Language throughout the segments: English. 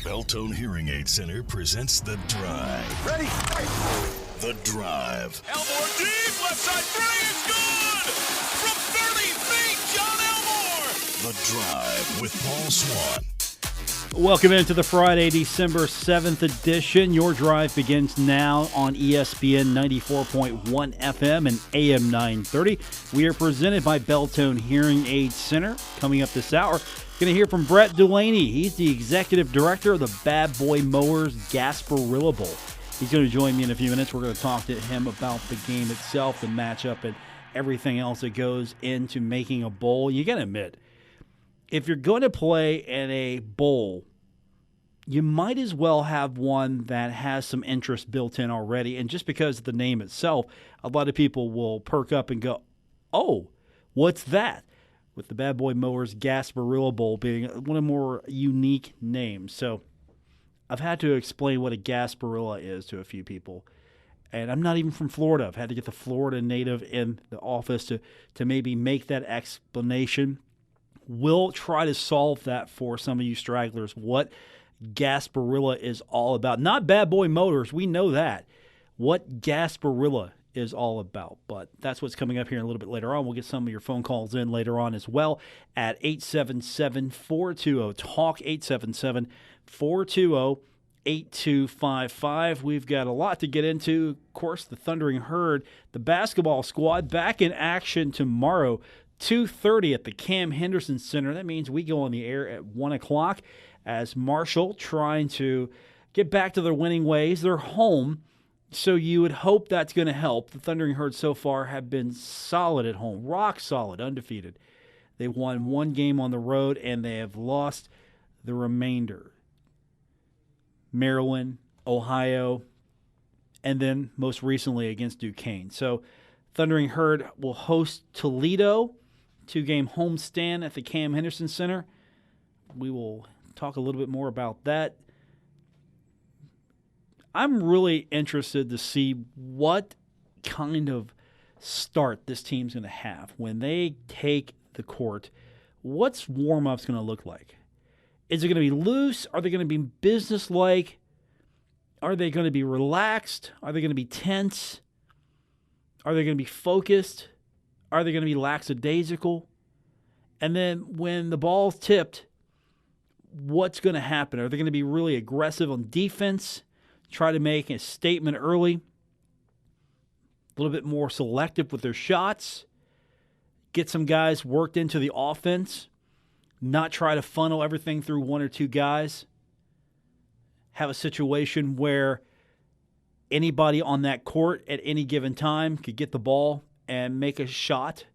Beltone Hearing Aid Center presents The Drive. Ready? The Drive. Elmore deep, left side three is good! From 30 feet, John Elmore! The Drive with Paul Swann. Welcome into the Friday, December 7th edition. Your drive begins now on ESPN 94.1 FM and AM 930. We are presented by Beltone Hearing Aid Center. Coming up this hour, going to hear from Brett Dulaney. He's the executive director of the Bad Boy Mowers Gasparilla Bowl. He's going to join me in a few minutes. We're going to talk to him about the game itself, the matchup, and everything else that goes into making a bowl. You got to admit, if you're going to play in a bowl, you might as well have one that has some interest built in already. And just because of the name itself, a lot of people will perk up and go, oh, what's that? With the Bad Boy Mowers Gasparilla Bowl being one of the more unique names. So I've had to explain what a Gasparilla is to a few people. And I'm not even from Florida. I've had to get the Florida native in the office to maybe make that explanation. We'll try to solve that for some of you stragglers, what Gasparilla is all about. Not Bad Boy Motors, we know that. What Gasparilla is all about. But that's what's coming up here a little bit later on. We'll get some of your phone calls in later on as well at 877-420-TALK, 877-420-8255. We've got a lot to get into. Of course, the Thundering Herd, the basketball squad, back in action tomorrow, 2:30 at the Cam Henderson Center. That means we go on the air at 1 o'clock as Marshall trying to get back to their winning ways. They're home, so you would hope that's going to help. The Thundering Herd so far have been solid at home, rock solid, undefeated. They won one game on the road, and they have lost the remainder. Maryland, Ohio, and then most recently against Duquesne. So Thundering Herd will host Toledo, 2-game homestand at the Cam Henderson Center. We will talk a little bit more about that. I'm really interested to see what kind of start this team's going to have when they take the court. What's warm-ups going to look like? Is it going to be loose? Are they going to be businesslike? Are they going to be relaxed? Are they going to be tense? Are they going to be focused? Are they going to be lackadaisical? And then when the ball's tipped, what's going to happen? Are they going to be really aggressive on defense? Try to make a statement early? A little bit more selective with their shots? Get some guys worked into the offense? Not try to funnel everything through one or two guys? Have a situation where anybody on that court at any given time could get the ball and make a shot?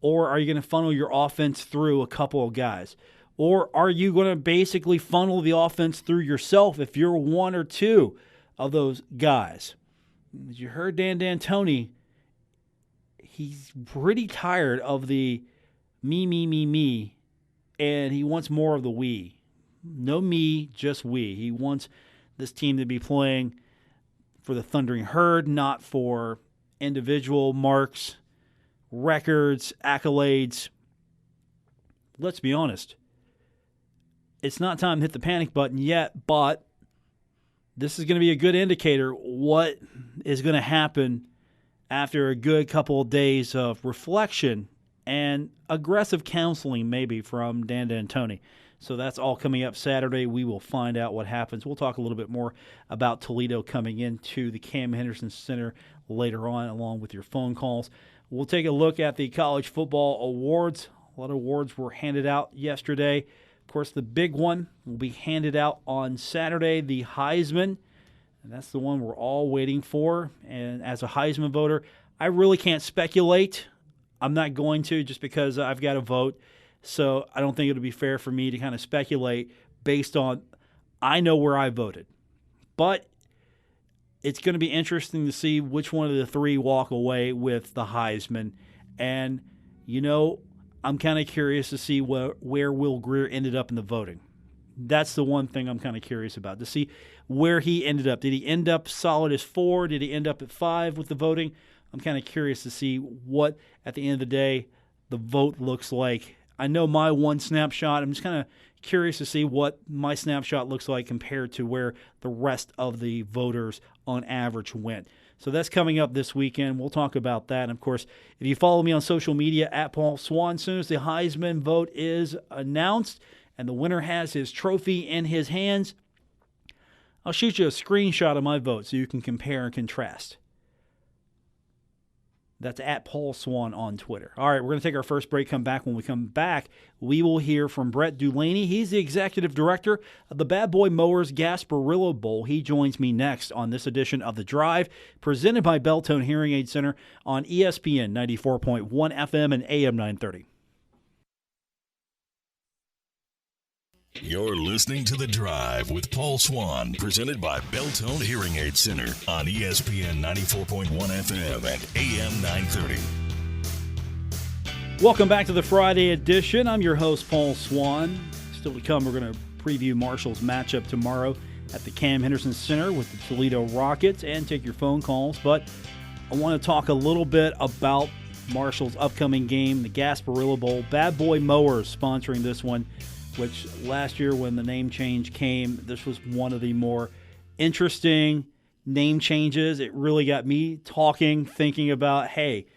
Or are you going to funnel your offense through a couple of guys? Or are you going to basically funnel the offense through yourself if you're one or two of those guys? As you heard Dan D'Antoni, he's pretty tired of the me, and he wants more of the we. No me, just we. He wants this team to be playing for the Thundering Herd, not for individual marks, records, accolades. Let's be honest. It's not time to hit the panic button yet, but this is going to be a good indicator what is going to happen after a good couple of days of reflection and aggressive counseling maybe from Dan D'Antoni. So that's all coming up Saturday. We will find out what happens. We'll talk a little bit more about Toledo coming into the Cam Henderson Center later on, along with your phone calls. We'll take a look at the college football awards. A lot of awards were handed out yesterday. Of course, the big one will be handed out on Saturday, the Heisman. And that's the one we're all waiting for. And as a Heisman voter, I really can't speculate. I'm not going to, just because I've got to vote. So I don't think it would be fair for me to kind of speculate based on I know where I voted. But it's going to be interesting to see which one of the three walk away with the Heisman. And, you know, I'm kind of curious to see where Will Grier ended up in the voting. That's the one thing I'm kind of curious about, to see where he ended up. Did he end up solid as 4? Did he end up at 5 with the voting? I'm kind of curious to see what, at the end of the day, the vote looks like I know my one snapshot. I'm just kind of curious to see what my snapshot looks like compared to where the rest of the voters on average went. So that's coming up this weekend. We'll talk about that. And, of course, if you follow me on social media, at Paul Swann, as soon as the Heisman vote is announced and the winner has his trophy in his hands, I'll shoot you a screenshot of my vote so you can compare and contrast. That's at Paul Swann on Twitter. All right, we're going to take our first break, come back. When we come back, we will hear from Brett Dulaney. He's the executive director of the Bad Boy Mowers Gasparilla Bowl. He joins me next on this edition of The Drive, presented by Beltone Hearing Aid Center on ESPN 94.1 FM and AM 930. You're listening to The Drive with Paul Swann, presented by Beltone Hearing Aid Center on ESPN 94.1 FM and AM 930. Welcome back to the Friday edition. I'm your host, Paul Swann. Still to come, we're going to preview Marshall's matchup tomorrow at the Cam Henderson Center with the Toledo Rockets and take your phone calls. But I want to talk a little bit about Marshall's upcoming game, the Gasparilla Bowl. Bad Boy Mowers sponsoring this one, which last year when the name change came, this was one of the more interesting name changes. It really got me talking, thinking about, hey,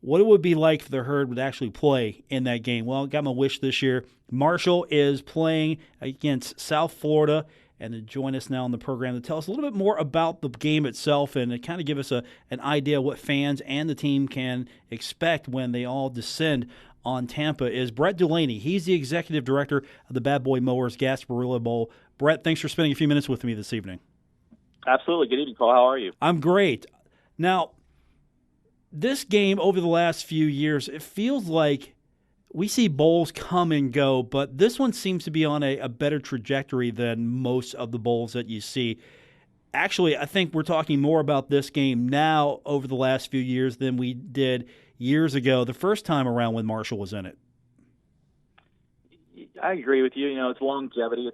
what it would be like if the Herd would actually play in that game. Well, I got my wish this year. Marshall is playing against South Florida, and to join us now on the program to tell us a little bit more about the game itself and to kind of give us an idea of what fans and the team can expect when they all descend on Tampa is Brett Dulaney. He's the executive director of the Bad Boy Mowers Gasparilla Bowl. Brett, thanks for spending a few minutes with me this evening. Absolutely. Good evening, Paul. How are you? I'm great. Now, this game over the last few years, it feels like we see bowls come and go, but this one seems to be on a better trajectory than most of the bowls that you see. Actually, I think we're talking more about this game now over the last few years than we did years ago, the first time around when Marshall was in it. I agree with you. You know, it's longevity.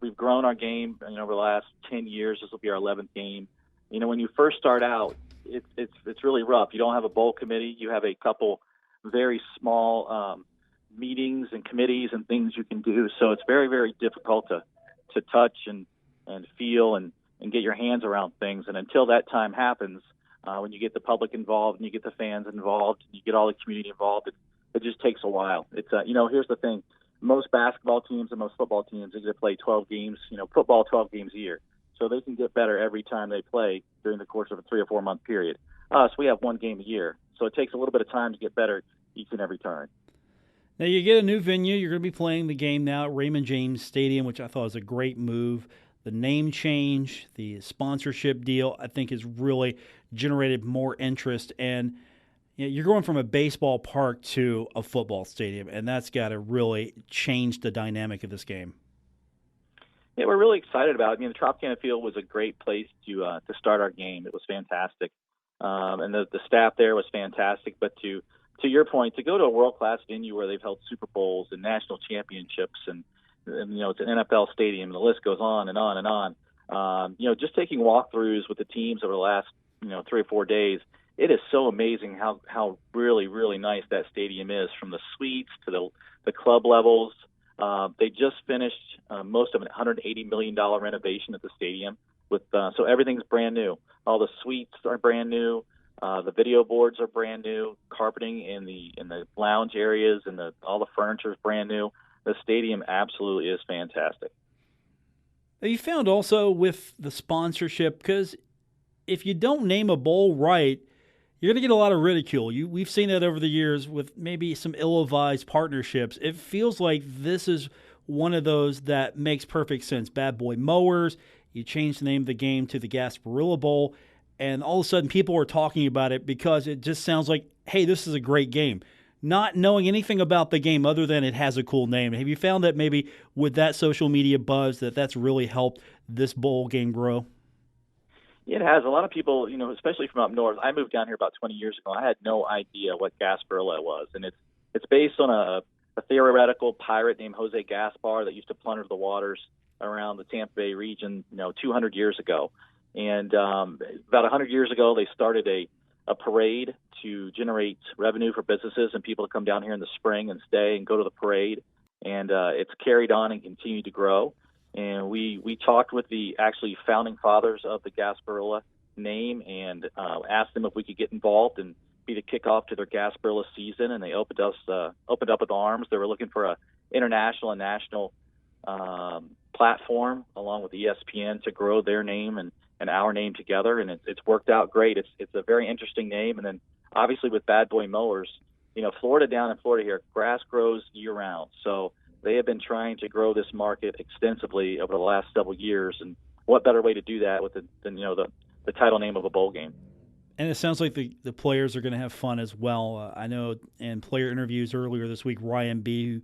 We've grown our game, over the last 10 years. This will be our 11th game. You know, when you first start out, it's really rough. You don't have a bowl committee. You have a couple very small meetings and committees and things you can do. So it's very, very difficult to touch and feel and get your hands around things. And until that time happens, when you get the public involved and you get the fans involved and you get all the community involved, it just takes a while. It's here's the thing. Most basketball teams and most football teams, they get to play 12 games, football 12 games a year. So they can get better every time they play during the course of a 3 or 4 month period. Us, we have one game a year. So it takes a little bit of time to get better each and every turn. Now you get a new venue. You're going to be playing the game now at Raymond James Stadium, which I thought was a great move. The name change, the sponsorship deal, I think has really generated more interest. And you're going from a baseball park to a football stadium, and that's got to really change the dynamic of this game. Yeah, we're really excited about it. The Tropicana Field was a great place to start our game. It was fantastic, and the staff there was fantastic. But to your point, to go to a world-class venue where they've held Super Bowls and national championships and it's an NFL stadium, and the list goes on and on and on. Just taking walkthroughs with the teams over the last 3 or 4 days, it is so amazing how really, really nice that stadium is, from the suites to the club levels. They just finished most of an $180 million renovation at the stadium, so everything's brand new. All the suites are brand new. The video boards are brand new. Carpeting in the lounge areas and all the furniture is brand new. The stadium absolutely is fantastic. You found also with the sponsorship, because if you don't name a bowl right, you're going to get a lot of ridicule. We've seen that over the years with maybe some ill-advised partnerships. It feels like this is one of those that makes perfect sense. Bad Boy Mowers, you change the name of the game to the Gasparilla Bowl, and all of a sudden people are talking about it because it just sounds like, hey, this is a great game. Not knowing anything about the game other than it has a cool name. Have you found that maybe with that social media buzz that's really helped this bowl game grow? It has. A lot of people, especially from up north. I moved down here about 20 years ago. I had no idea what Gasparilla was, and it's based on a theoretical pirate named Jose Gaspar that used to plunder the waters around the Tampa Bay region, 200 years ago. And about 100 years ago, they started a a parade to generate revenue for businesses and people to come down here in the spring and stay and go to the parade. And it's carried on and continued to grow. And we talked with the actually founding fathers of the Gasparilla name and asked them if we could get involved and be the kickoff to their Gasparilla season. And they opened up with arms. They were looking for a international and national platform along with ESPN to grow their name and our name together, and it's worked out great. It's a very interesting name, and then obviously with Bad Boy Mowers, Florida, down in Florida here, grass grows year round, so they have been trying to grow this market extensively over the last several years, and what better way to do that with than the title name of a bowl game. And it sounds like the players are going to have fun as well. I know in player interviews earlier this week, Ryan B., who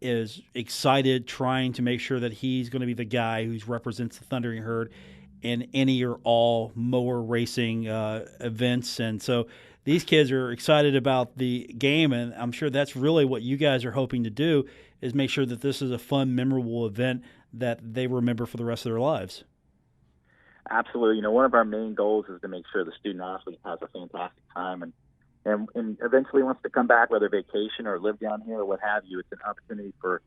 is excited, trying to make sure that he's going to be the guy who represents the Thundering Herd in any or all mower racing events. And so these kids are excited about the game, and I'm sure that's really what you guys are hoping to do, is make sure that this is a fun, memorable event that they remember for the rest of their lives. Absolutely. One of our main goals is to make sure the student athlete has a fantastic time and eventually wants to come back, whether vacation or live down here or what have you. It's an opportunity for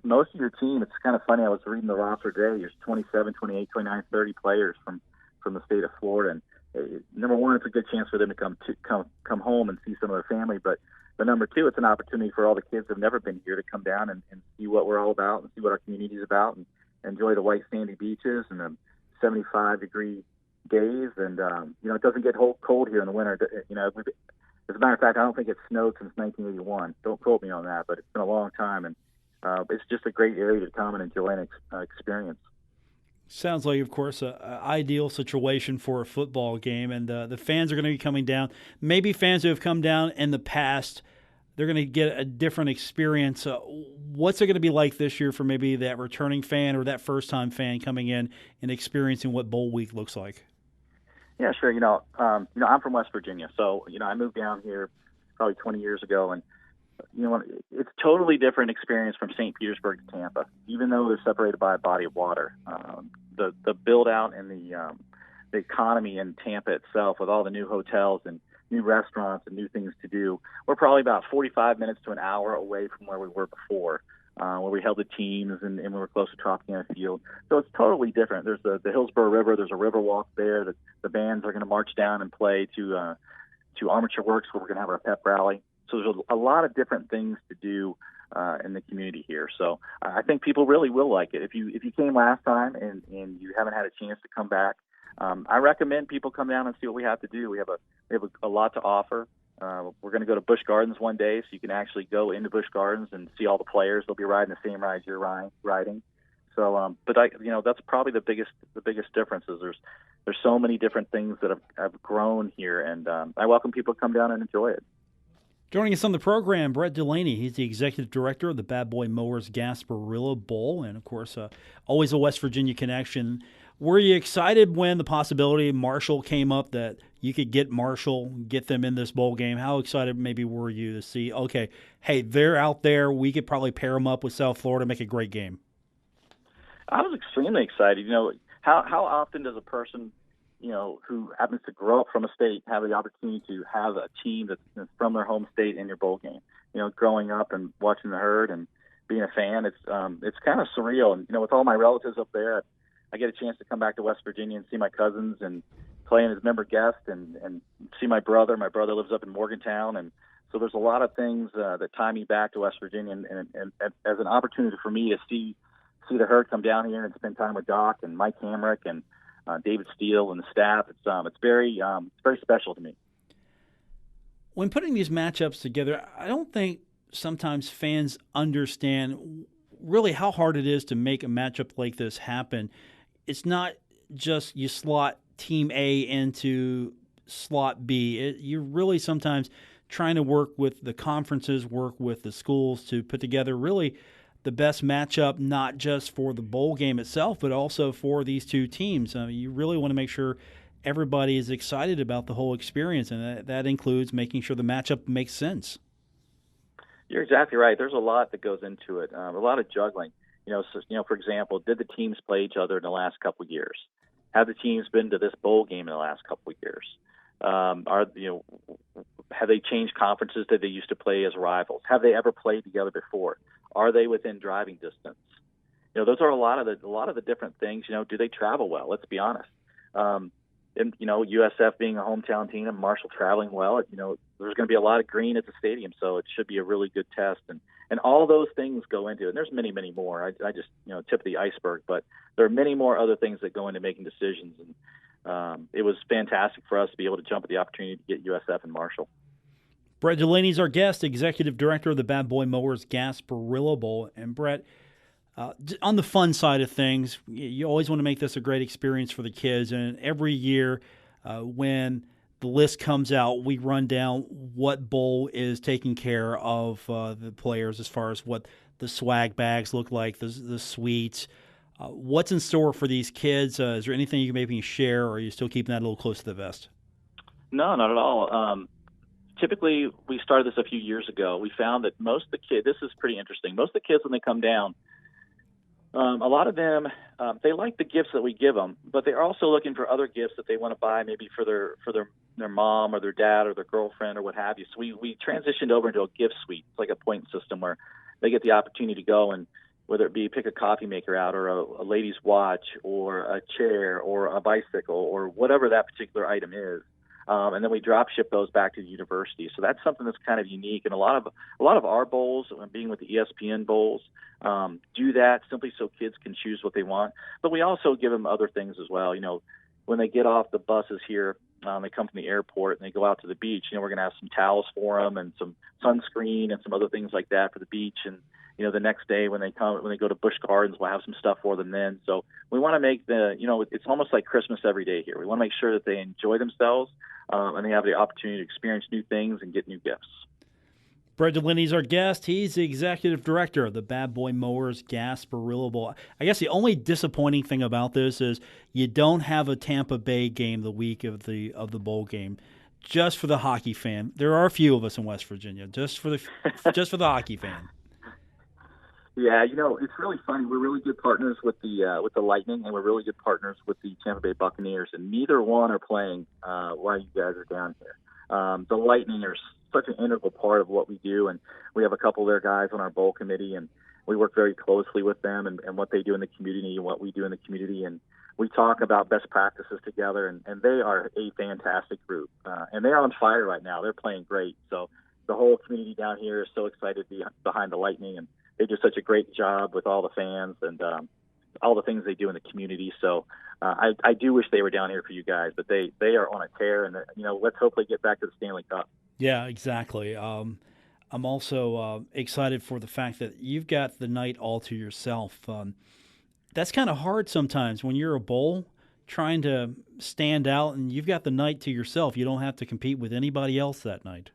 most of your team. It's kind of funny. I was reading the roster today. There's 27, 28, 29, 30 players from the state of Florida. And number one, it's a good chance for them to come home and see some of their family. But number two, it's an opportunity for all the kids that have never been here to come down and see what we're all about and see what our community is about and enjoy the white sandy beaches and the 75-degree days. And it doesn't get cold here in the winter. As a matter of fact, I don't think it's snowed since 1981. Don't quote me on that, but it's been a long time. And it's just a great area to come and enjoy and experience. Sounds like, of course, an ideal situation for a football game, and the fans are going to be coming down. Maybe fans who have come down in the past, they're going to get a different experience. What's it going to be like this year for maybe that returning fan or that first-time fan coming in and experiencing what Bowl Week looks like? Yeah, sure. I'm from West Virginia, so I moved down here probably 20 years ago, and it's a totally different experience from St. Petersburg to Tampa, even though they're separated by a body of water. The build out and the economy in Tampa itself, with all the new hotels and new restaurants and new things to do, we're probably about 45 minutes to an hour away from where we were before, where we held the teams and we were close to Tropicana Field. So it's totally different. There's the Hillsborough River. There's a river walk there. The bands are going to march down and play to Armature Works, where we're going to have our pep rally. So there's a lot of different things to do in the community here. So I think people really will like it. If you came last time and you haven't had a chance to come back, I recommend people come down and see what we have to do. We have a lot to offer. We're going to go to Busch Gardens one day, so you can actually go into Busch Gardens and see all the players. They'll be riding the same rides you're riding. So, but that's probably the biggest difference is there's so many different things that have grown here, and I welcome people to come down and enjoy it. Joining us on the program, Brett Dulaney. He's the executive director of the Bad Boy Mowers Gasparilla Bowl, and of course, always a West Virginia connection. Were you excited when the possibility Marshall came up that you could get Marshall, get them in this bowl game? How excited maybe were you to see, okay, hey, they're out there. We could probably pair them up with South Florida, make a great game? I was extremely excited. How often does a person who happens to grow up from a state have the opportunity to have a team that's from their home state in your bowl game? Growing up and watching the Herd and being a fan, it's kind of surreal. And with all my relatives up there, I get a chance to come back to West Virginia and see my cousins and play as member guest and see my brother. My brother lives up in Morgantown, and so there's a lot of things that tie me back to West Virginia, and as an opportunity for me to see the Herd come down here and spend time with Doc and Mike Hamrick and David Steele and the staff. It's very special to me. When putting these matchups together, I don't think sometimes fans understand really how hard it is to make a matchup like this happen. It's not just you slot Team A into slot B. You're really sometimes trying to work with the conferences, work with the schools to put together really the best matchup, not just for the bowl game itself, but also for these two teams. You really want to make sure everybody is excited about the whole experience, and that includes making sure the matchup makes sense. You're exactly right. There's a lot that goes into it, a lot of juggling. For example, did the teams play each other in the last couple of years? Have the teams been to this bowl game in the last couple of years? Have they changed conferences that they used to play as rivals? Have they ever played together before? Are they within driving distance? Those are a lot of the different things. Do they travel well? Let's be honest. And USF being a hometown team and Marshall traveling well, there's going to be a lot of green at the stadium, so it should be a really good test. And all those things go into it. And there's many, many more. I just tip of the iceberg, but there are many more other things that go into making decisions. And it was fantastic for us to be able to jump at the opportunity to get USF and Marshall. Brett Dulaney's our guest, executive director of the Bad Boy Mowers Gasparilla Bowl. And Brett, on the fun side of things, you always want to make this a great experience for the kids. And every year when the list comes out, we run down what bowl is taking care of the players as far as what the swag bags look like, the suites. What's in store for these kids? Is there anything you can maybe share, or are you still keeping that a little close to the vest? No, not at all. Typically, we started this a few years ago. We found that most of the kids, this is pretty interesting, most of the kids when they come down, a lot of them, they like the gifts that we give them, but they're also looking for other gifts that they want to buy maybe for their mom or their dad or their girlfriend or what have you. So we transitioned over into a gift suite. It's like a point system where they get the opportunity to go and whether it be pick a coffee maker out or a lady's watch or a chair or a bicycle or whatever that particular item is. And then we drop ship those back to the university. So that's something that's kind of unique. And a lot of our bowls, being with the ESPN bowls, do that simply so kids can choose what they want. But we also give them other things as well. When they get off the buses here, they come from the airport and they go out to the beach. We're going to have some towels for them and some sunscreen and some other things like that for the beach. And the next day when they go to Busch Gardens, we'll have some stuff for them then. So we want to make it's almost like Christmas every day here. We want to make sure that they enjoy themselves and they have the opportunity to experience new things and get new gifts. Brett Dulaney's our guest. He's the executive director of the Bad Boy Mowers Gasparilla Bowl. I guess the only disappointing thing about this is you don't have a Tampa Bay game the week of the bowl game. Just for the hockey fan, there are a few of us in West Virginia. Just for the hockey fan. Yeah, it's really funny. We're really good partners with the Lightning, and we're really good partners with the Tampa Bay Buccaneers, and neither one are playing while you guys are down here. The Lightning are such an integral part of what we do, and we have a couple of their guys on our bowl committee, and we work very closely with them and what they do in the community and what we do in the community, and we talk about best practices together, and they are a fantastic group, and they're on fire right now. They're playing great, so the whole community down here is so excited to be behind the Lightning, and they do such a great job with all the fans and all the things they do in the community. So I do wish they were down here for you guys, but they are on a tear, and let's hopefully get back to the Stanley Cup. Yeah, exactly. I'm also excited for the fact that you've got the night all to yourself. That's kind of hard sometimes when you're a bowl trying to stand out and you've got the night to yourself. You don't have to compete with anybody else that night.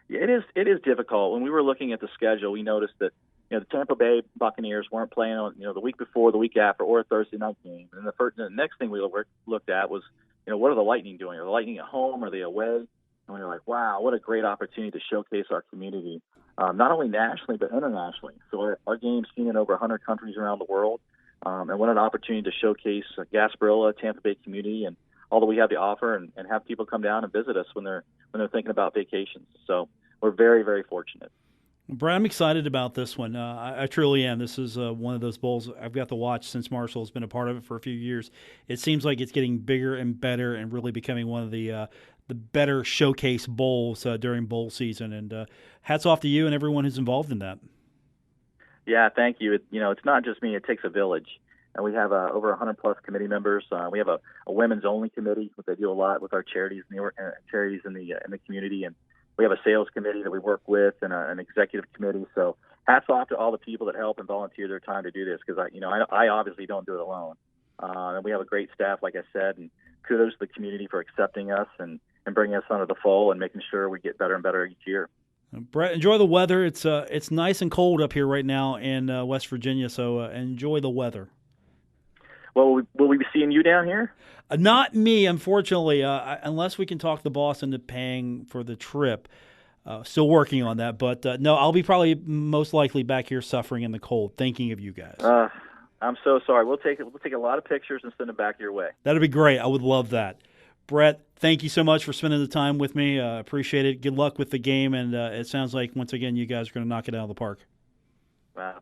Yeah, it is difficult. When we were looking at the schedule, we noticed that the Tampa Bay Buccaneers weren't playing on the week before, the week after, or a Thursday night game. And the next thing we looked at was what are the Lightning doing? Are the Lightning at home? Are they away? And we were like, wow, what a great opportunity to showcase our community, not only nationally but internationally. So our game's seen in over 100 countries around the world, and what an opportunity to showcase Gasparilla, Tampa Bay community, and all that we have to offer, and have people come down and visit us when they're thinking about vacations. So we're very, very fortunate. Brad, I'm excited about this one. I truly am. This is one of those bowls I've got to watch since Marshall's been a part of it for a few years. It seems like it's getting bigger and better and really becoming one of the better showcase bowls during bowl season. And hats off to you and everyone who's involved in that. Yeah, thank you. It's not just me. It takes a village. And we have over 100-plus committee members. We have a women's-only committee, which they do a lot with our charities in the community. And we have a sales committee that we work with and an executive committee. So hats off to all the people that help and volunteer their time to do this, because I obviously don't do it alone. And we have a great staff, like I said, and kudos to the community for accepting us and bringing us under the fold and making sure we get better and better each year. Brett, enjoy the weather. It's nice and cold up here right now in West Virginia, so enjoy the weather. Well, will we be seeing you down here? Not me, unfortunately, unless we can talk the boss into paying for the trip. Still working on that, but no, I'll be probably most likely back here suffering in the cold, thinking of you guys. I'm so sorry. We'll take a lot of pictures and send them back your way. That'd be great. I would love that. Brett, thank you so much for spending the time with me. Appreciate it. Good luck with the game, and it sounds like, once again, you guys are going to knock it out of the park.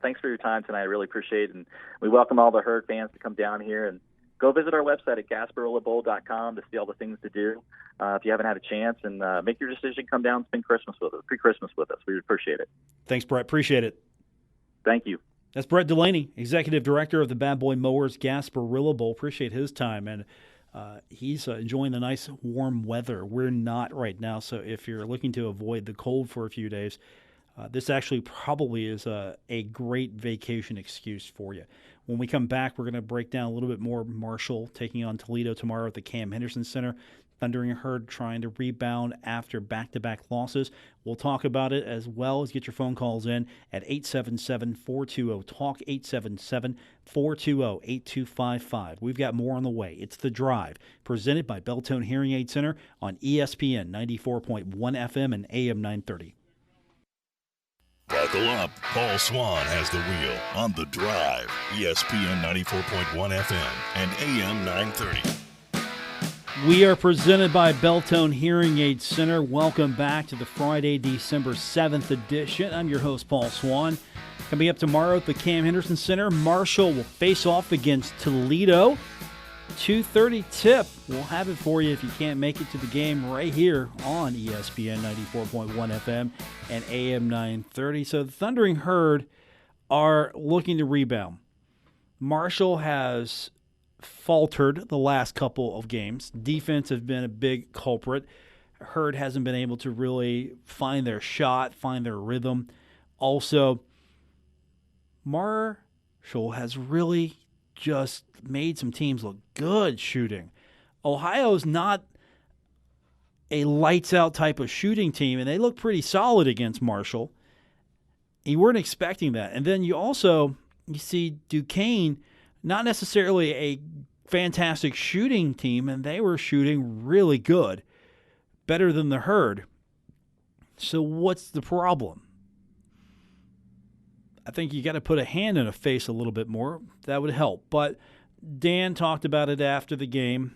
Thanks for your time tonight. I really appreciate it. And we welcome all the Herd fans to come down here and go visit our website at Gasparilla.com to see all the things to do. If you haven't had a chance, and make your decision, come down and spend Christmas with us, pre-Christmas with us. We appreciate it. Thanks, Brett. Appreciate it. Thank you. That's Brett Dulaney, Executive Director of the Bad Boy Mowers Gasparilla Bowl. Appreciate his time, and he's enjoying the nice warm weather. We're not right now, so if you're looking to avoid the cold for a few days, this actually probably is a great vacation excuse for you. When we come back, we're going to break down a little bit more Marshall taking on Toledo tomorrow at the Cam Henderson Center. Thundering Herd trying to rebound after back-to-back losses. We'll talk about it, as well as get your phone calls in at 877-420-TALK, 877-420-8255. We've got more on the way. It's The Drive, presented by Beltone Hearing Aid Center on ESPN 94.1 FM and AM 930. Buckle up. Paul Swann has the wheel on The Drive, ESPN 94.1 FM and AM 930. We are presented by Beltone Hearing Aid Center. Welcome back to the Friday, December 7th edition. I'm your host, Paul Swann. Coming up tomorrow at the Cam Henderson Center, Marshall will face off against Toledo. 2:30 tip. We'll have it for you if you can't make it to the game right here on ESPN 94.1 FM and AM 930. So the Thundering Herd are looking to rebound. Marshall has faltered the last couple of games. Defense has been a big culprit. Herd hasn't been able to really find their shot, find their rhythm. Also, Marshall has really just made some teams look good shooting. Ohio's not a lights-out type of shooting team, and they look pretty solid against Marshall. You weren't expecting that. And then you see Duquesne, not necessarily a fantastic shooting team, and they were shooting really good, better than the Herd. So what's the problem? I think you got to put a hand in a face a little bit more. That would help. But Dan talked about it after the game.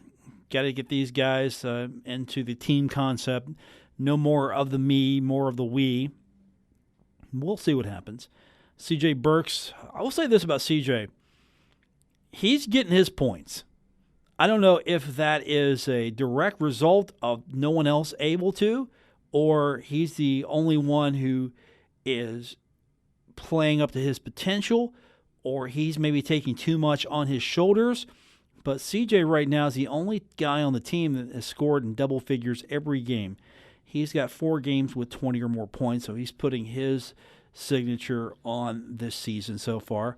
Got to get these guys into the team concept. No more of the me, more of the we. We'll see what happens. CJ Burks, I will say this about CJ. He's getting his points. I don't know if that is a direct result of no one else able to, or he's the only one who is playing up to his potential, or he's maybe taking too much on his shoulders. But CJ right now is the only guy on the team that has scored in double figures every game. He's got 4 games with 20 or more points, so he's putting his signature on this season so far.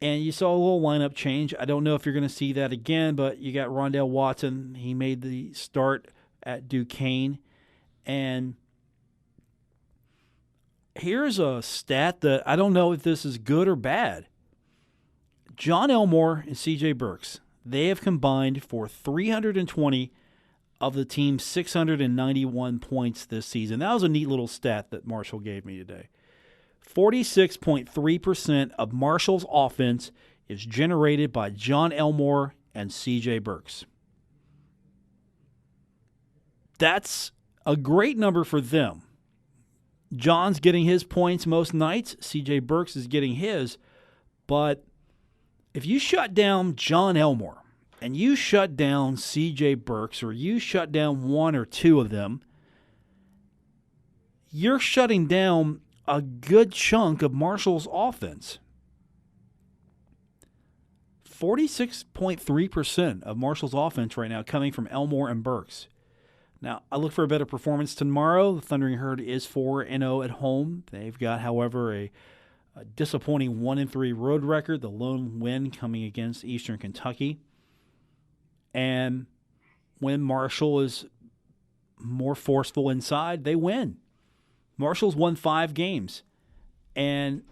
And you saw a little lineup change. I don't know if you're going to see that again, but you got Rondell Watson. He made the start at Duquesne. And here's a stat that I don't know if this is good or bad. John Elmore and C.J. Burks, they have combined for 320 of the team's 691 points this season. That was a neat little stat that Marshall gave me today. 46.3% of Marshall's offense is generated by John Elmore and C.J. Burks. That's a great number for them. John's getting his points most nights. C.J. Burks is getting his. But if you shut down John Elmore and you shut down C.J. Burks, or you shut down one or two of them, you're shutting down a good chunk of Marshall's offense. 46.3% of Marshall's offense right now coming from Elmore and Burks. Now, I look for a better performance tomorrow. The Thundering Herd is 4-0 at home. They've got, however, a disappointing 1-3 road record, the lone win coming against Eastern Kentucky. And when Marshall is more forceful inside, they win. Marshall's won 5 games, and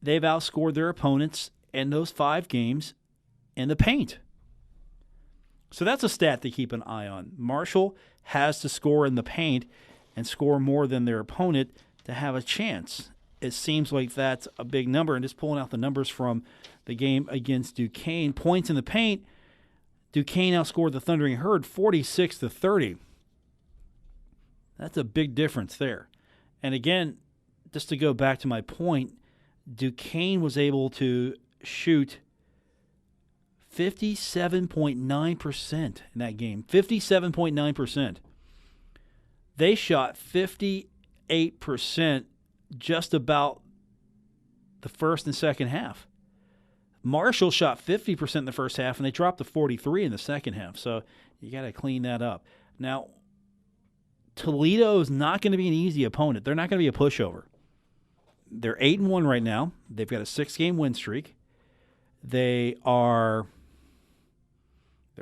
they've outscored their opponents in those 5 games in the paint. So that's a stat to keep an eye on. Marshall has to score in the paint and score more than their opponent to have a chance. It seems like that's a big number. And just pulling out the numbers from the game against Duquesne, points in the paint, Duquesne outscored the Thundering Herd 46-30. That's a big difference there. And again, just to go back to my point, Duquesne was able to shoot 57.9% in that game. 57.9%. They shot 58% just about the first and second half. Marshall shot 50% in the first half, and they dropped to 43% in the second half. So you got to clean that up. Now, Toledo is not going to be an easy opponent. They're not going to be a pushover. They're 8-1 right now. They've got a 6-game win streak. They're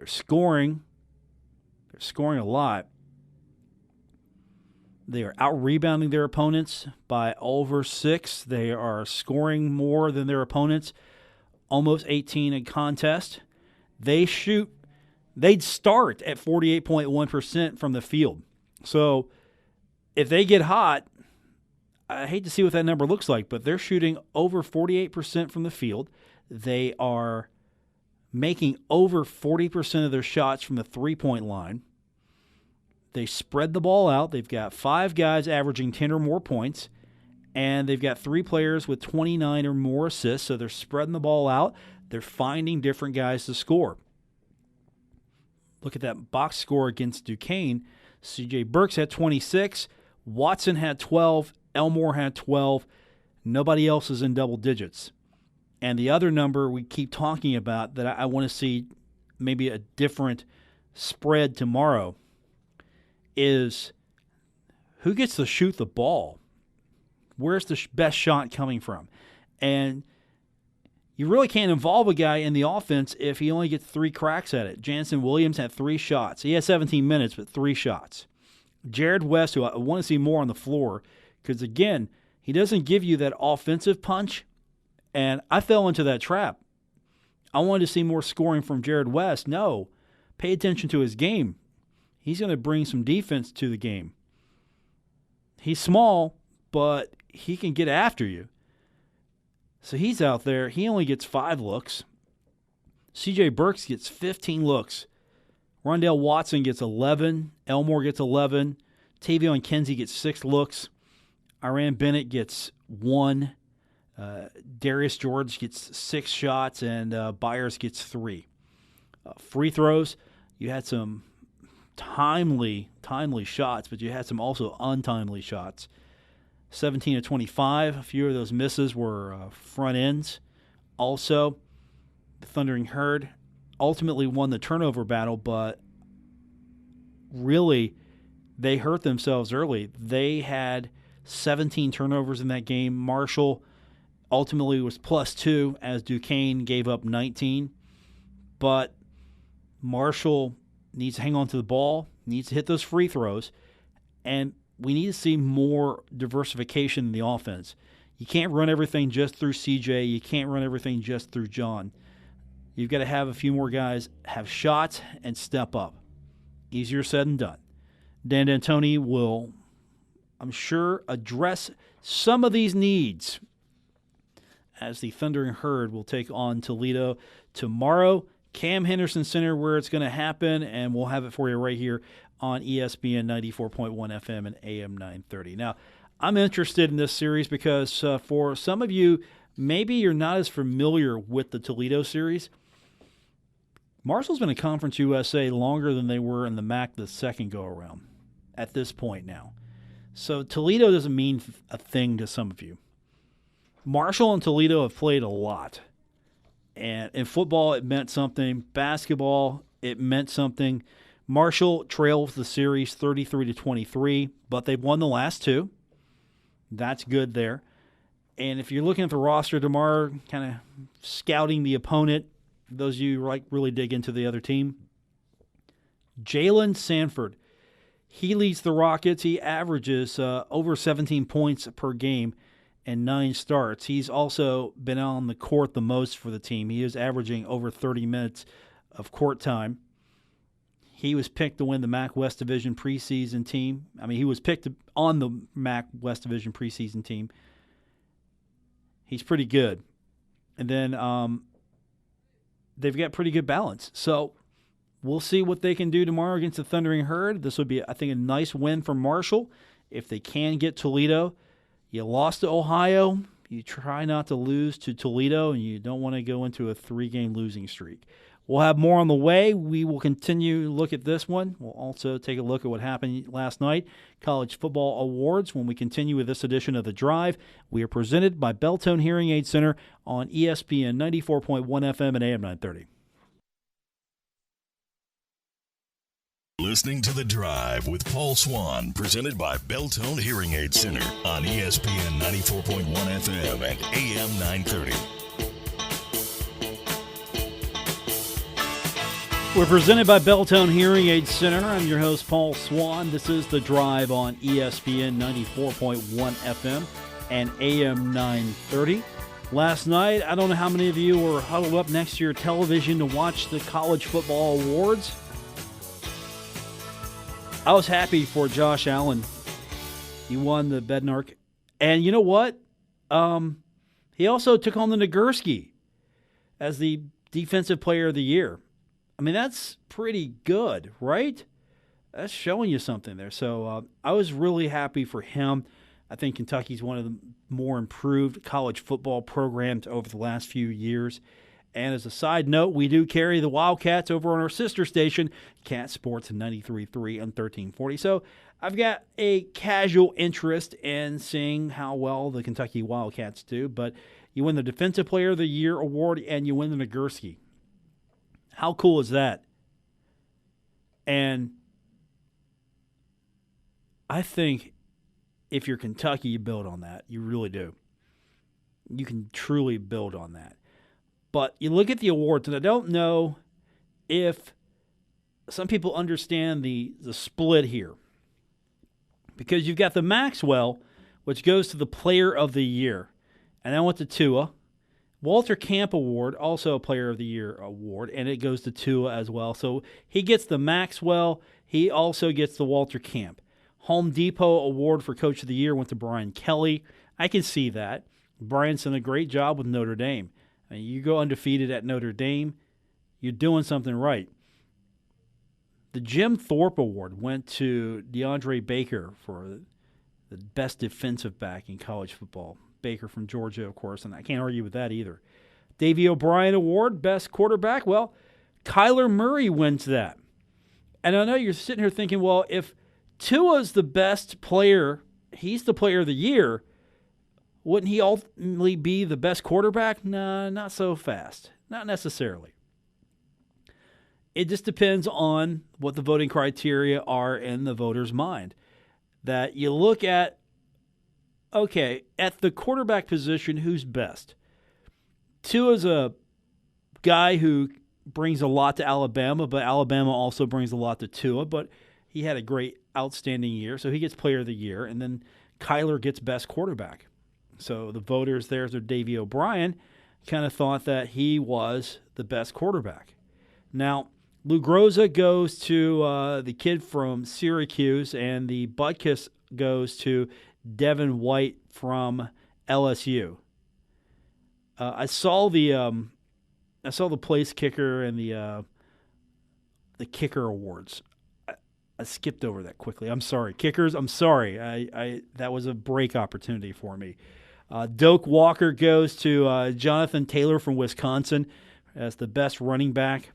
scoring. They're scoring a lot. They are out-rebounding their opponents by over 6. They are scoring more than their opponents, almost 18 in contest. They'd start at 48.1% from the field. So if they get hot, I hate to see what that number looks like, but they're shooting over 48% from the field. They are making over 40% of their shots from the three-point line. They spread the ball out. They've got 5 guys averaging 10 or more points, and they've got 3 players with 29 or more assists, so they're spreading the ball out. They're finding different guys to score. Look at that box score against Duquesne. C.J. Burks had 26. Watson had 12. Elmore had 12. Nobody else is in double digits. And the other number we keep talking about that I want to see maybe a different spread tomorrow is who gets to shoot the ball. Where's the best shot coming from? And you really can't involve a guy in the offense if he only gets 3 cracks at it. Jansen Williams had 3 shots. He had 17 minutes, but 3 shots. Jared West, who I want to see more on the floor, because, again, he doesn't give you that offensive punch, and I fell into that trap. I wanted to see more scoring from Jared West. No, pay attention to his game. He's going to bring some defense to the game. He's small, but he can get after you. So he's out there. He only gets 5 looks. C.J. Burks gets 15 looks. Rondell Watson gets 11. Elmore gets 11. Tavion Kinsey gets 6 looks. Iran Bennett gets 1. Darius George gets 6 shots, and Byers gets 3. Free throws, you had some timely shots, but you had some also untimely shots. 17 of 25. A few of those misses were front ends. Also, the Thundering Herd ultimately won the turnover battle, but really they hurt themselves early. They had 17 turnovers in that game. Marshall ultimately was +2 as Duquesne gave up 19. But Marshall needs to hang on to the ball, needs to hit those free throws, and we need to see more diversification in the offense. You can't run everything just through CJ. You can't run everything just through John. You've got to have a few more guys have shots and step up. Easier said than done. Dan D'Antoni will, I'm sure, address some of these needs as the Thundering Herd will take on Toledo tomorrow. Cam Henderson Center, where it's going to happen, and we'll have it for you right here on ESPN 94.1 FM and AM 930. Now, I'm interested in this series because for some of you, maybe you're not as familiar with the Toledo series. Marshall's been in Conference USA longer than they were in the MAC the second go-around at this point now. So Toledo doesn't mean a thing to some of you. Marshall and Toledo have played a lot. And in football, it meant something. Basketball, it meant something. Marshall trails the series 33-23, but they've won the last 2. That's good there. And if you're looking at the roster tomorrow, kind of scouting the opponent, those of you who really dig into the other team, Jalen Sanford, he leads the Rockets. He averages over 17 points per game and 9 starts. He's also been on the court the most for the team. He is averaging over 30 minutes of court time. He was picked to win the MAC West Division preseason team. He was picked on the MAC West Division preseason team. He's pretty good. And then they've got pretty good balance. So we'll see what they can do tomorrow against the Thundering Herd. This would be, I think, a nice win for Marshall if they can get Toledo. You lost to Ohio. You try not to lose to Toledo, and you don't want to go into a 3-game losing streak. We'll have more on the way. We will continue to look at this one. We'll also take a look at what happened last night, College Football Awards, when we continue with this edition of The Drive. We are presented by Beltone Hearing Aid Center on ESPN 94.1 FM and AM 930. Listening to The Drive with Paul Swann, presented by Beltone Hearing Aid Center on ESPN 94.1 FM and AM 930. We're presented by Beltone Hearing Aid Center. I'm your host, Paul Swann. This is The Drive on ESPN 94.1 FM and AM 930. Last night, I don't know how many of you were huddled up next to your television to watch the College Football Awards. I was happy for Josh Allen. He won the Bednark. And you know what? He also took home the Nagurski as the Defensive Player of the Year. I mean, that's pretty good, right? That's showing you something there. So I was really happy for him. I think Kentucky's one of the more improved college football programs over the last few years. And as a side note, we do carry the Wildcats over on our sister station, Cat Sports 93.3 and 1340. So I've got a casual interest in seeing how well the Kentucky Wildcats do. But you win the Defensive Player of the Year award and you win the Nagurski. How cool is that? And I think if you're Kentucky, you build on that. You really do. You can truly build on that. But you look at the awards, and I don't know if some people understand the split here. Because you've got the Maxwell, which goes to the Player of the Year. And then went to Tua. Walter Camp Award, also a Player of the Year award, and it goes to Tua as well. So he gets the Maxwell. He also gets the Walter Camp. Home Depot Award for Coach of the Year went to Brian Kelly. I can see that. Brian's done a great job with Notre Dame. I mean, you go undefeated at Notre Dame, you're doing something right. The Jim Thorpe Award went to DeAndre Baker for the best defensive back in college football. Baker from Georgia, of course, and I can't argue with that either. Davey O'Brien Award, best quarterback. Well, Kyler Murray wins that. And I know you're sitting here thinking, well, if Tua's the best player, he's the Player of the Year, wouldn't he ultimately be the best quarterback? No, not so fast. Not necessarily. It just depends on what the voting criteria are in the voter's mind. That you look at, okay, at the quarterback position, who's best? Tua's a guy who brings a lot to Alabama, but Alabama also brings a lot to Tua, but he had a great, outstanding year, so he gets Player of the Year, and then Kyler gets best quarterback. So the voters, there's their Davey O'Brien, kind of thought that he was the best quarterback. Now, Lou Groza goes to the kid from Syracuse, and the Butkus goes to Devin White from LSU. I saw the place kicker and the kicker awards. I skipped over that quickly. I'm sorry, kickers. I'm sorry. I that was a break opportunity for me. Doak Walker goes to Jonathan Taylor from Wisconsin as the best running back.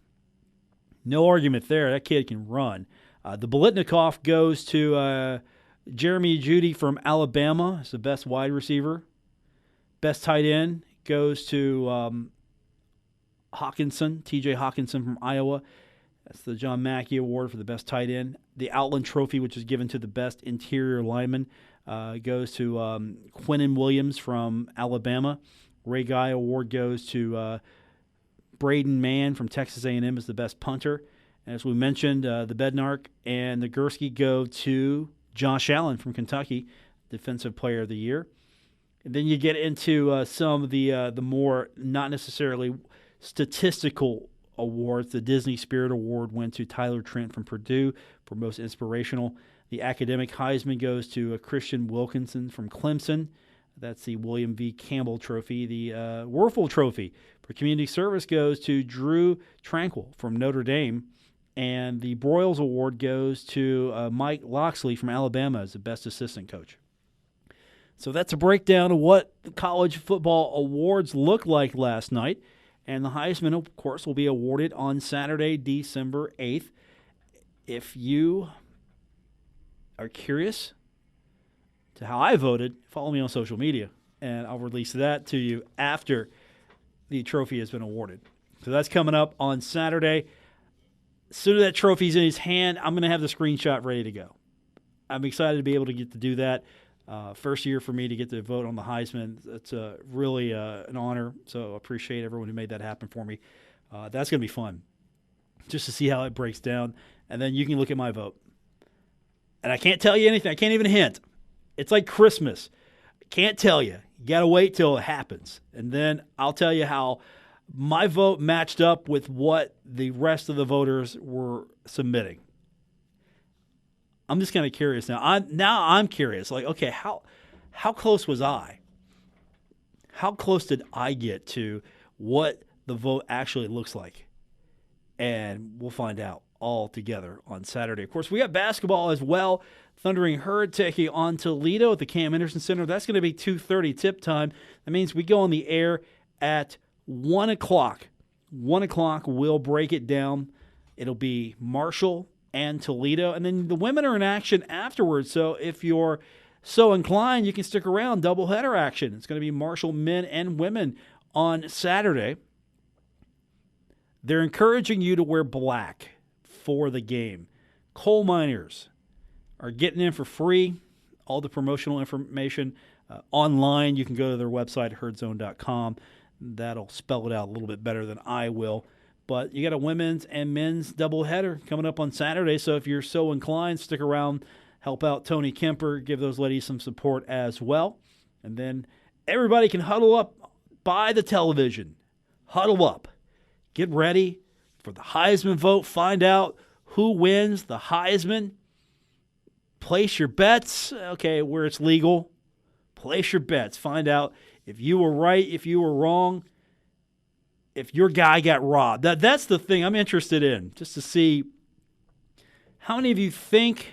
No argument there. That kid can run. The Biletnikoff goes to Jeremy Jeudy from Alabama as the best wide receiver. Best tight end goes to Hawkinson, T.J. Hawkinson from Iowa. That's the John Mackey Award for the best tight end. The Outland Trophy, which is given to the best interior lineman, goes to Quinnen Williams from Alabama. Ray Guy Award goes to Braden Mann from Texas A&M as the best punter. And as we mentioned, the Bednark and the Gursky go to Josh Allen from Kentucky, Defensive Player of the Year. And then you get into some of the more not necessarily statistical awards. The Disney Spirit Award went to Tyler Trent from Purdue for most inspirational. The Academic Heisman goes to Christian Wilkinson from Clemson. That's the William V. Campbell Trophy. The Werfel Trophy for community service goes to Drew Tranquil from Notre Dame. And the Broyles Award goes to Mike Loxley from Alabama as the best assistant coach. So that's a breakdown of what the college football awards looked like last night. And the Heisman, of course, will be awarded on Saturday, December 8th. If you are curious to how I voted, follow me on social media, and I'll release that to you after the trophy has been awarded. So that's coming up on Saturday. As soon as that trophy's in his hand, I'm going to have the screenshot ready to go. I'm excited to be able to get to do that. First year for me to get to vote on the Heisman. It's really an honor, so I appreciate everyone who made that happen for me. That's going to be fun, just to see how it breaks down. And then you can look at my vote. And I can't tell you anything. I can't even hint. It's like Christmas. I can't tell you. You got to wait till it happens. And then I'll tell you how my vote matched up with what the rest of the voters were submitting. I'm just kind of curious now. I'm curious. Like, okay, how close was I? How close did I get to what the vote actually looks like? And we'll find out all together on Saturday. Of course, we got basketball as well. Thundering Herd taking on Toledo at the Cam Anderson Center. That's going to be 2:30 tip time. That means we go on the air at 1 o'clock. 1 o'clock, we'll break it down. It'll be Marshall and Toledo. And then the women are in action afterwards. So if you're so inclined, you can stick around. Doubleheader action. It's going to be Marshall men and women on Saturday. They're encouraging you to wear black for the game. Coal miners are getting in for free. All the promotional information online. You can go to their website, herdzone.com. That'll spell it out a little bit better than I will. But you got a women's and men's doubleheader coming up on Saturday. So if you're so inclined, stick around, help out Tony Kemper, give those ladies some support as well. And then everybody can huddle up by the television. Huddle up. Get ready for the Heisman vote. Find out who wins the Heisman. Place your bets. Okay, where it's legal. Place your bets. Find out if you were right, if you were wrong, if your guy got robbed. That's the thing I'm interested in, just to see how many of you think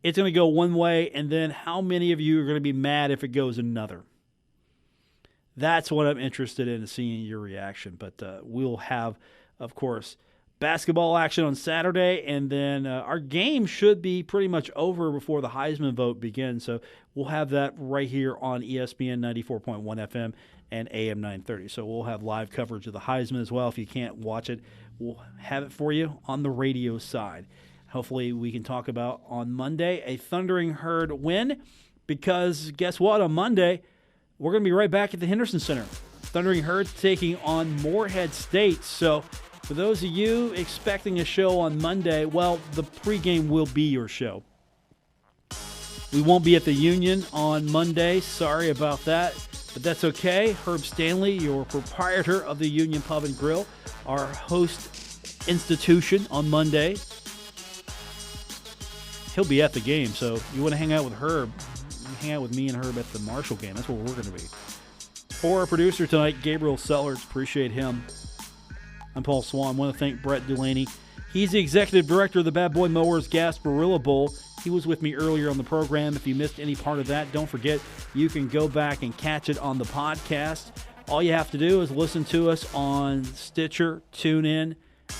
it's going to go one way, and then how many of you are going to be mad if it goes another. That's what I'm interested in, seeing your reaction. But we'll have, of course, basketball action on Saturday, and then our game should be pretty much over before the Heisman vote begins. So we'll have that right here on ESPN 94.1 FM and AM 930. So we'll have live coverage of the Heisman as well. If you can't watch it, we'll have it for you on the radio side. Hopefully we can talk about on Monday a Thundering Herd win, because guess what? On Monday, we're going to be right back at the Henderson Center. Thundering Herd taking on Morehead State. So for those of you expecting a show on Monday, well, the pregame will be your show. We won't be at the Union on Monday. Sorry about that, but that's okay. Herb Stanley, your proprietor of the Union Pub and Grill, our host institution on Monday, he'll be at the game. So you want to hang out with Herb, you hang out with me and Herb at the Marshall game. That's where we're going to be. For our producer tonight, Gabriel Sellers, appreciate him. I'm Paul Swann. I want to thank Brett Dulaney. He's the executive director of the Bad Boy Mowers Gasparilla Bowl. He was with me earlier on the program. If you missed any part of that, don't forget, you can go back and catch it on the podcast. All you have to do is listen to us on Stitcher, TuneIn,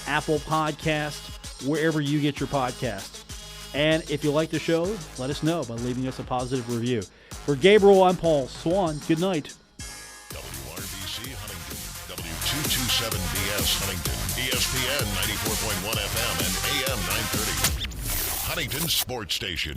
Apple Podcast, wherever you get your podcast. And if you like the show, let us know by leaving us a positive review. For Gabriel, I'm Paul Swann. Good night. WRBC Huntington, W227BS Huntington, ESPN 94.1 FM and AM 930. Huntington Sports Station.